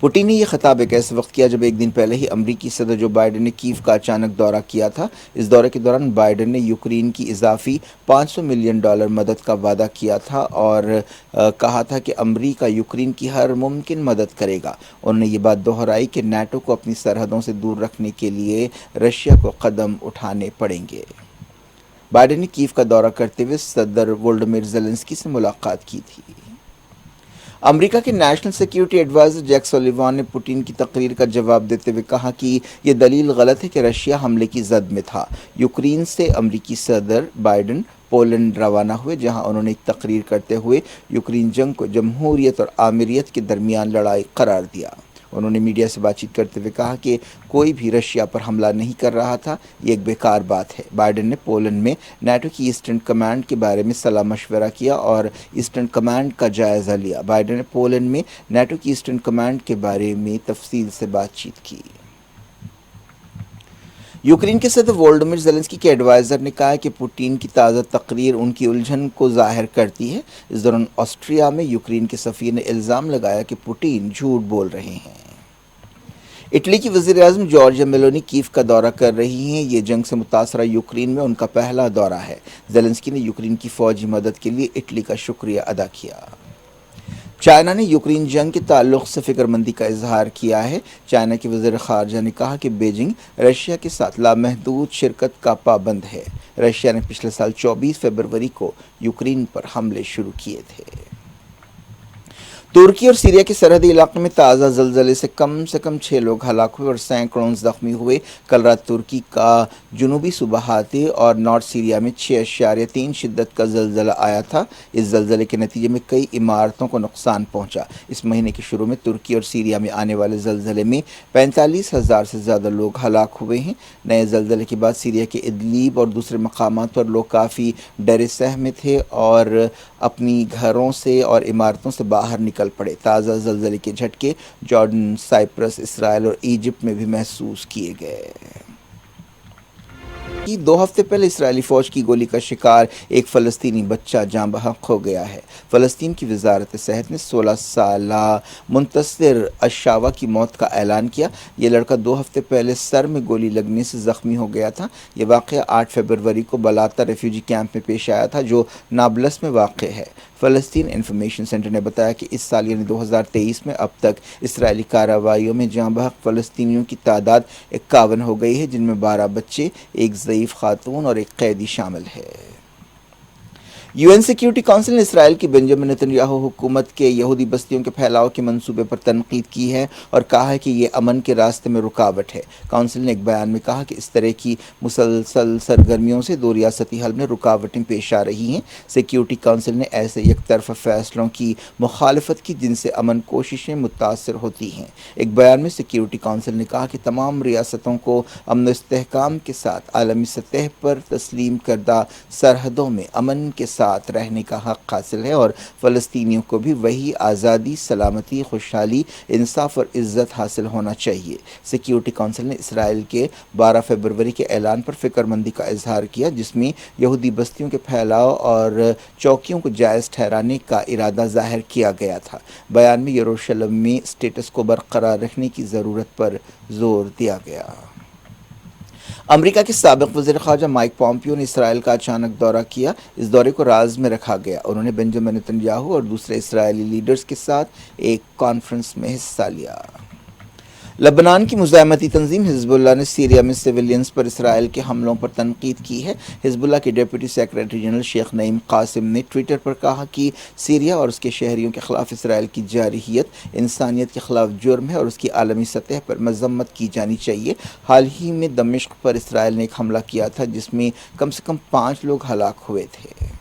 Putin نے یہ خطاب ایک ایسے وقت کیا جب ایک دن پہلے ہی امریکی صدر جو بائیڈن نے کیف کا اچانک دورہ کیا تھا۔ اس دورے کے دوران بائیڈن نے یوکرین کی اضافی $500 ملین مدد کا وعدہ کیا تھا اور کہا تھا کہ امریکہ یوکرین کی ہر ممکن مدد کرے گا۔ انہوں نے یہ بات دہرائی کہ نیٹو کو اپنی سرحدوں سے دور رکھنے کے لیے رشیا کو قدم اٹھانے پڑیں گے۔ بائیڈن نے کیف کا دورہ کرتے ہوئے صدر وولڈیمیر زیلنسکی سے ملاقات کی تھی۔ امریکہ کے نیشنل سیکیورٹی ایڈوائزر جیک سولیوان نے پوٹین کی تقریر کا جواب دیتے ہوئے کہا کہ یہ دلیل غلط ہے کہ رشیا حملے کی زد میں تھا۔ یوکرین سے امریکی صدر بائیڈن پولینڈ روانہ ہوئے، جہاں انہوں نے ایک تقریر کرتے ہوئے یوکرین جنگ کو جمہوریت اور آمیریت کے درمیان لڑائی قرار دیا۔ انہوں نے میڈیا سے بات چیت کرتے ہوئے کہا کہ کوئی بھی رشیا پر حملہ نہیں کر رہا تھا، یہ ایک بیکار بات ہے۔ بائیڈن نے پولینڈ میں نیٹو کی ایسٹرن کمانڈ کے بارے میں صلاح مشورہ کیا اور ایسٹرن کمانڈ کا جائزہ لیا۔ بائیڈن نے پولینڈ میں نیٹو کی ایسٹرن کمانڈ کے بارے میں تفصیل سے بات چیت کی۔ یوکرین کے صدر وولڈیمیر زیلنسکی کے ایڈوائزر نے کہا کہ پوٹین کی تازہ تقریر ان کی الجھن کو ظاہر کرتی ہے۔ اس دوران آسٹریا میں یوکرین کے سفیر نے الزام لگایا کہ پوٹین جھوٹ بول رہے ہیں۔ اٹلی کی وزیر اعظم جارجیا میلونی کیف کا دورہ کر رہی ہیں۔ یہ جنگ سے متاثرہ یوکرین میں ان کا پہلا دورہ ہے۔ زیلنسکی نے یوکرین کی فوجی مدد کے لیے اٹلی کا شکریہ ادا کیا۔ چائنا نے یوکرین جنگ کے تعلق سے فکر مندی کا اظہار کیا ہے۔ چائنا کے وزیر خارجہ نے کہا کہ بیجنگ رشیا کے ساتھ لامحدود شرکت کا پابند ہے۔ رشیا نے پچھلے سال 24 فروری کو یوکرین پر حملے شروع کیے تھے۔ ترکی اور سیریا کے سرحدی علاقے میں تازہ زلزلے سے کم 6 لوگ ہلاک ہوئے اور سینکڑوں زخمی ہوئے۔ کل رات ترکی کا جنوبی صوبہ ہاتھی اور نارتھ سیریا میں 6.3 شدت کا زلزلہ آیا تھا۔ اس زلزلے کے نتیجے میں کئی عمارتوں کو نقصان پہنچا۔ اس مہینے کے شروع میں ترکی اور سیریا میں آنے والے زلزلے میں 45,000 سے زیادہ لوگ ہلاک ہوئے ہیں۔ نئے زلزلے کے بعد سیریا کے ادلیب اور دوسرے مقامات پر لوگ کافی ڈرے سہمے تھے اور اپنی گھروں سے اور عمارتوں سے باہر نکل پڑے۔ تازہ زلزلے کے جھٹکے جارڈن، سائپرس، اسرائیل اور ایجپٹ میں بھی محسوس کیے گئے۔ 2 ہفتے پہلے اسرائیلی فوج کی گولی کا شکار ایک فلسطینی بچہ جاں بحق ہو گیا ہے۔ فلسطین کی وزارت صحت نے 16 سالہ منتصر الشاوہ کی موت کا اعلان کیا۔ یہ لڑکا 2 ہفتے پہلے سر میں گولی لگنے سے زخمی ہو گیا تھا۔ یہ واقعہ 8 فروری کو بلاتا ریفیوجی کیمپ میں پیش آیا تھا جو نابلس میں واقع ہے۔ فلسطین انفارمیشن سینٹر نے بتایا کہ اس سال یعنی 2023 میں اب تک اسرائیلی کارروائیوں میں جاں بحق فلسطینیوں کی تعداد 51 ہو گئی ہے، جن میں 12 بچے، ایک ضعیف خاتون اور ایک قیدی شامل ہے۔ UN سیکیورٹی کونسل نے اسرائیل کی بنجامن نتنیاہو حکومت کے یہودی بستیوں کے پھیلاؤ کے منصوبے پر تنقید کی ہے اور کہا ہے کہ یہ امن کے راستے میں رکاوٹ ہے۔ کونسل نے ایک بیان میں کہا کہ اس طرح کی مسلسل سرگرمیوں سے 2 ریاستی حل میں رکاوٹیں پیش آ رہی ہیں۔ سیکیورٹی کونسل نے ایسے یک طرفہ فیصلوں کی مخالفت کی جن سے امن کوششیں متاثر ہوتی ہیں۔ ایک بیان میں سیکیورٹی کونسل نے کہا کہ تمام ریاستوں کو امن و استحکام کے ساتھ عالمی سطح پر تسلیم کردہ سرحدوں میں امن کے ساتھ رہنے کا حق حاصل ہے اور فلسطینیوں کو بھی وہی آزادی، سلامتی، خوشحالی، انصاف اور عزت حاصل ہونا چاہیے۔ سیکیورٹی کونسل نے اسرائیل کے 12 فروری کے اعلان پر فکر مندی کا اظہار کیا، جس میں یہودی بستیوں کے پھیلاؤ اور چوکیوں کو جائز ٹھہرانے کا ارادہ ظاہر کیا گیا تھا۔ بیان میں یروشلم میں اسٹیٹس کو برقرار رکھنے کی ضرورت پر زور دیا گیا۔ امریکہ کے سابق وزیر خارجہ مائک پومپیو نے اسرائیل کا اچانک دورہ کیا۔ اس دورے کو راز میں رکھا گیا۔ انہوں نے بنجامن نتنیاہو اور دوسرے اسرائیلی لیڈرز کے ساتھ ایک کانفرنس میں حصہ لیا۔ لبنان کی مزاحمتی تنظیم حزب اللہ نے سیریا میں سیویلینز پر اسرائیل کے حملوں پر تنقید کی ہے۔ حزب اللہ کے ڈیپٹی سیکریٹری جنرل شیخ نعیم قاسم نے ٹویٹر پر کہا کہ سیریا اور اس کے شہریوں کے خلاف اسرائیل کی جارحیت انسانیت کے خلاف جرم ہے اور اس کی عالمی سطح پر مذمت کی جانی چاہیے۔ حال ہی میں دمشق پر اسرائیل نے ایک حملہ کیا تھا جس میں کم سے کم 5 لوگ ہلاک ہوئے تھے۔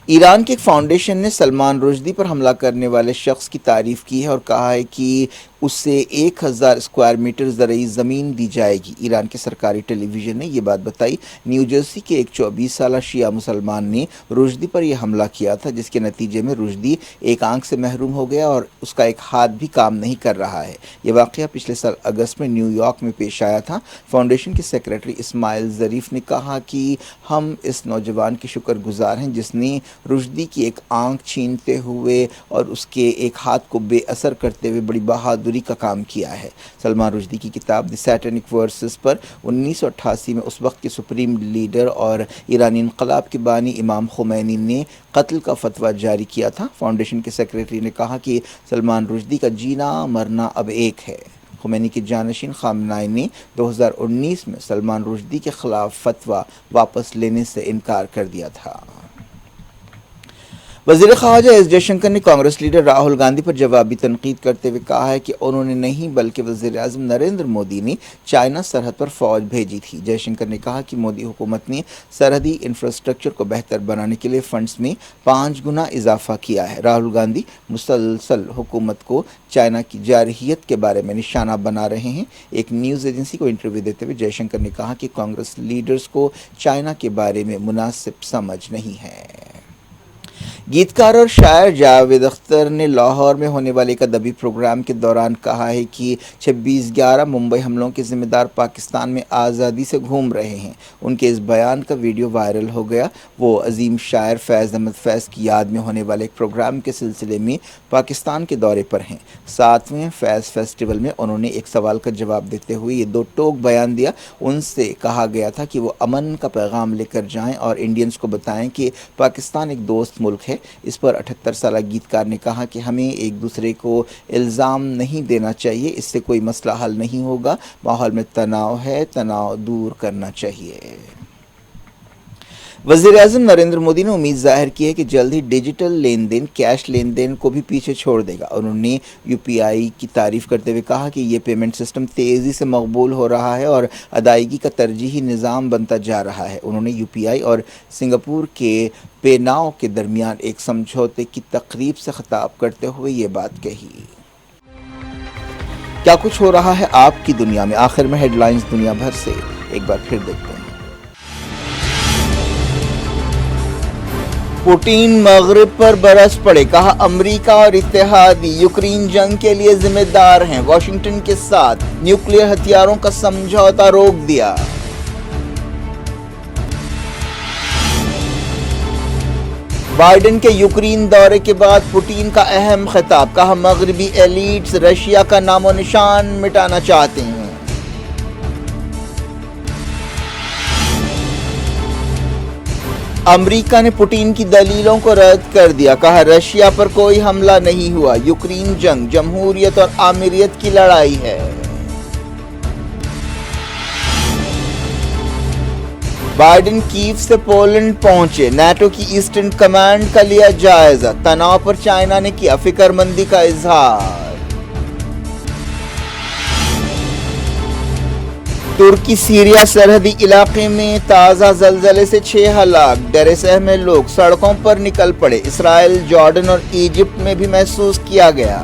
ایران کے ایک فاؤنڈیشن نے سلمان رشدی پر حملہ کرنے والے شخص کی تعریف کی ہے اور کہا ہے کہ اسے 1000 اسکوائر میٹر زرعی زمین دی جائے گی۔ ایران کے سرکاری ٹیلی ویژن نے یہ بات بتائی۔ نیو جرسی کے ایک 24 سالہ شیعہ مسلمان نے رشدی پر یہ حملہ کیا تھا، جس کے نتیجے میں رشدی ایک آنکھ سے محروم ہو گیا اور اس کا ایک ہاتھ بھی کام نہیں کر رہا ہے۔ یہ واقعہ پچھلے سال اگست میں نیو یارک میں پیش آیا تھا۔ فاؤنڈیشن کے سیکریٹری اسماعیل ظریف نے کہا کہ ہم اس نوجوان کے شکر گزار ہیں جس نے رشدی کی ایک آنکھ چھینتے ہوئے اور اس کے ایک ہاتھ کو بے اثر کرتے ہوئے بڑی بہادری کا کام کیا ہے۔ سلمان رشدی کی کتاب دی سیٹینک ورسز پر 1988 میں اس وقت کے سپریم لیڈر اور ایرانی انقلاب کے بانی امام خمینی نے قتل کا فتویٰ جاری کیا تھا۔ فاؤنڈیشن کے سیکریٹری نے کہا کہ سلمان رشدی کا جینا مرنا اب ایک ہے۔ خمینی کے جانشین خامنہ ای نے 2019 میں سلمان رشدی کے خلاف فتویٰ واپس لینے سے انکار کر دیا تھا۔ وزیر خارجہ ایس جے شنکر نے کانگریس لیڈر راہل گاندھی پر جوابی تنقید کرتے ہوئے کہا ہے کہ انہوں نے نہیں بلکہ وزیر اعظم نریندر مودی نے چائنا سرحد پر فوج بھیجی تھی۔ جے شنکر نے کہا کہ مودی حکومت نے سرحدی انفراسٹرکچر کو بہتر بنانے کے لیے فنڈز میں 5 گنا اضافہ کیا ہے۔ راہل گاندھی مسلسل حکومت کو چائنا کی جارحیت کے بارے میں نشانہ بنا رہے ہیں۔ ایک نیوز ایجنسی کو انٹرویو دیتے ہوئے جے شنکر نے کہا کہ کانگریس لیڈرز کو چائنا کے بارے میں مناسب سمجھ نہیں ہے۔ گیتکار اور شاعر جاوید اختر نے لاہور میں ہونے والے ایک ادبی پروگرام کے دوران کہا ہے کہ 26/11 ممبئی حملوں کے ذمہ دار پاکستان میں آزادی سے گھوم رہے ہیں۔ ان کے اس بیان کا ویڈیو وائرل ہو گیا۔ وہ عظیم شاعر فیض احمد فیض کی یاد میں ہونے والے ایک پروگرام کے سلسلے میں پاکستان کے دورے پر ہیں۔ 7ویں فیض فیسٹیول میں انہوں نے ایک سوال کا جواب دیتے ہوئے یہ 2 ٹوک بیان دیا۔ ان سے کہا گیا تھا کہ وہ امن کا پیغام لے کر جائیں اور انڈینز کو بتائیں کہ پاکستان ایک دوست ملک ہے۔ اس پر 78 سالہ گیتکار نے کہا کہ ہمیں ایک دوسرے کو الزام نہیں دینا چاہیے، اس سے کوئی مسئلہ حل نہیں ہوگا۔ ماحول میں تناؤ ہے، تناؤ دور کرنا چاہیے۔ وزیر اعظم نریندر مودی نے امید ظاہر کی ہے کہ جلد ہی ڈیجیٹل لین دین کیش لین دین کو بھی پیچھے چھوڑ دے گا۔ انہوں نے یو پی آئی کی تعریف کرتے ہوئے کہا کہ یہ پیمنٹ سسٹم تیزی سے مقبول ہو رہا ہے اور ادائیگی کا ترجیحی نظام بنتا جا رہا ہے۔ انہوں نے یو پی آئی اور سنگاپور کے پیناؤ کے درمیان ایک سمجھوتے کی تقریب سے خطاب کرتے ہوئے یہ بات کہی۔ کیا کچھ ہو رہا ہے آپ کی دنیا میں؟ آخر میں ہیڈ لائنز دنیا بھر سے ایک بار پھر دیکھتے ہیں۔ پوٹین مغرب پر برس پڑے، کہا امریکہ اور اتحادی یوکرین جنگ کے لیے ذمہ دار ہیں، واشنگٹن کے ساتھ نیوکلیئر ہتھیاروں کا سمجھوتا روک دیا۔ بائیڈن کے یوکرین دورے کے بعد پوٹین کا اہم خطاب، کہا مغربی ایلیٹس رشیا کا نام و نشان مٹانا چاہتے ہیں۔ امریکہ نے پوٹین کی دلیلوں کو رد کر دیا، کہا رشیا پر کوئی حملہ نہیں ہوا، یوکرین جنگ جمہوریت اور آمیریت کی لڑائی ہے۔ بائیڈن کیف سے پولینڈ پہنچے، نیٹو کی ایسٹرن کمانڈ کا لیا جائزہ، تناؤ پر چائنا نے کیا فکر مندی کا اظہار۔ ترکی سیریا سرحدی علاقے میں تازہ زلزلے سے 6 ہلاک، ڈر سہ میں لوگ سڑکوں پر نکل پڑے۔ اسرائیل، جارڈن اور ایجپٹ میں بھی محسوس کیا گیا۔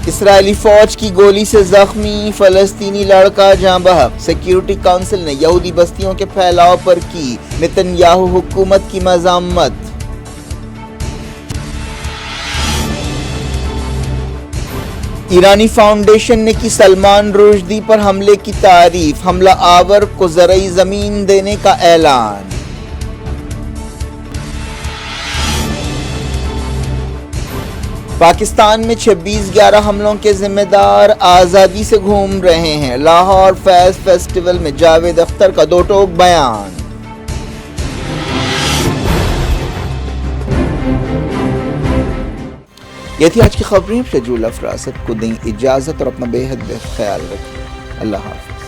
اسرائیلی فوج کی گولی سے زخمی فلسطینی لڑکا جاں بحق، سیکیورٹی کونسل نے یہودی بستیوں کے پھیلاؤ پر کی نتن یاہو حکومت کی مذمت۔ ایرانی فاؤنڈیشن نے کی سلمان رشدی پر حملے کی تعریف، حملہ آور کو زرعی زمین دینے کا اعلان۔ پاکستان میں 26/11 حملوں کے ذمہ دار آزادی سے گھوم رہے ہیں، لاہور فیض فیسٹیول میں جاوید اختر کا 2 ٹوک بیان۔ یہ تھی آج کی خبریں، شجول افراست کو دیں اجازت اور اپنا بے حد خیال رکھیں۔ اللہ حافظ۔